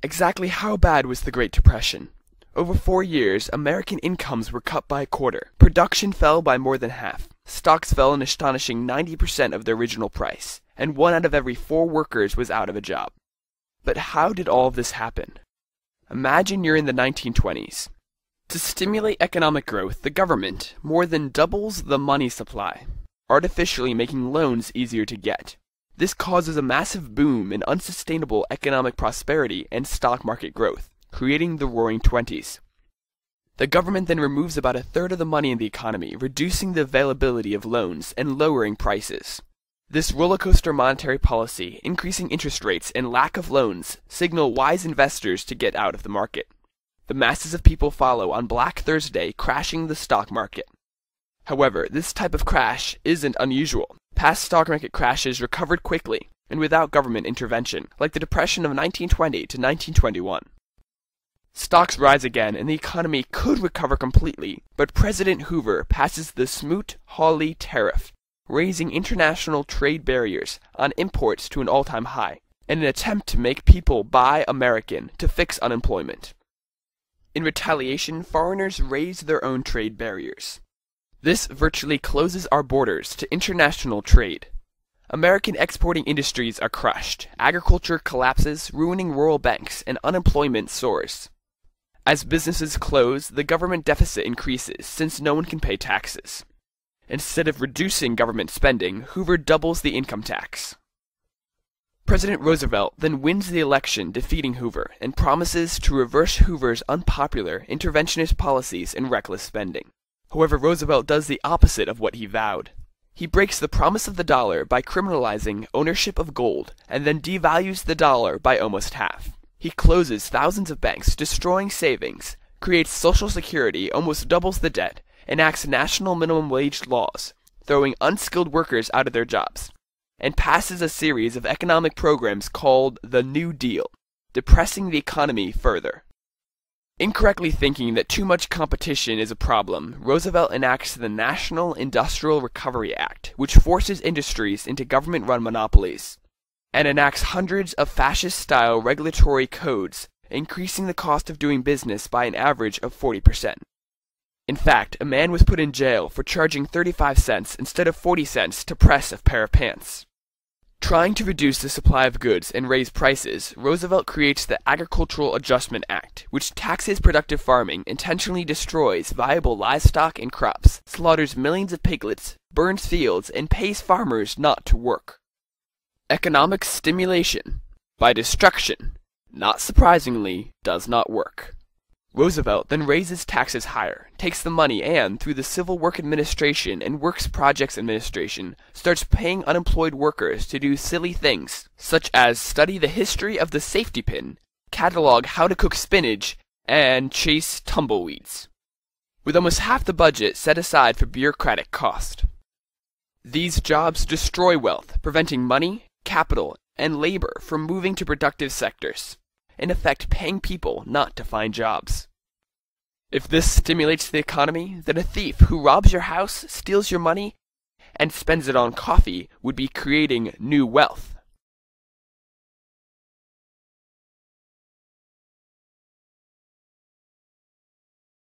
Exactly how bad was the Great Depression? Over 4 years, American incomes were cut by a quarter. Production fell by more than half. Stocks fell an astonishing 90% of their original price, and 1 out of every 4 workers was out of a job. But how did all of this happen? Imagine you're in the 1920s. To stimulate economic growth, the government more than doubles the money supply, artificially making loans easier to get. This causes a massive boom in unsustainable economic prosperity and stock market growth, creating the Roaring Twenties. The government then removes about a third of the money in the economy, reducing the availability of loans and lowering prices. This rollercoaster monetary policy, increasing interest rates, and lack of loans signal wise investors to get out of the market. The masses of people follow on Black Thursday, crashing the stock market. However, this type of crash isn't unusual. Past stock market crashes recovered quickly and without government intervention, like the Depression of 1920 to 1921. Stocks rise again and the economy could recover completely, but President Hoover passes the Smoot-Hawley tariff, raising international trade barriers on imports to an all-time high, in an attempt to make people buy American to fix unemployment. In retaliation, foreigners raise their own trade barriers. This virtually closes our borders to international trade. American exporting industries are crushed, agriculture collapses, ruining rural banks, and unemployment soars. As businesses close, the government deficit increases since no one can pay taxes. Instead of reducing government spending, Hoover doubles the income tax. President Roosevelt then wins the election, defeating Hoover, and promises to reverse Hoover's unpopular interventionist policies and reckless spending. However, Roosevelt does the opposite of what he vowed. He breaks the promise of the dollar by criminalizing ownership of gold, and then devalues the dollar by almost half. He closes thousands of banks, destroying savings, creates Social Security, almost doubles the debt, enacts national minimum wage laws, throwing unskilled workers out of their jobs, and passes a series of economic programs called the New Deal, depressing the economy further. Incorrectly thinking that too much competition is a problem, Roosevelt enacts the National Industrial Recovery Act, which forces industries into government-run monopolies, and enacts hundreds of fascist-style regulatory codes, increasing the cost of doing business by an average of 40%. In fact, a man was put in jail for charging 35 cents instead of 40 cents to press a pair of pants. Trying to reduce the supply of goods and raise prices, Roosevelt creates the Agricultural Adjustment Act, which taxes productive farming, intentionally destroys viable livestock and crops, slaughters millions of piglets, burns fields, and pays farmers not to work. Economic stimulation by destruction, not surprisingly, does not work. Roosevelt then raises taxes higher, takes the money and, through the Civil Work Administration and Works Projects Administration, starts paying unemployed workers to do silly things, such as study the history of the safety pin, catalog how to cook spinach, and chase tumbleweeds, with almost half the budget set aside for bureaucratic cost. These jobs destroy wealth, preventing money, capital, and labor from moving to productive sectors, in effect paying people not to find jobs. If this stimulates the economy, then a thief who robs your house, steals your money, and spends it on coffee would be creating new wealth.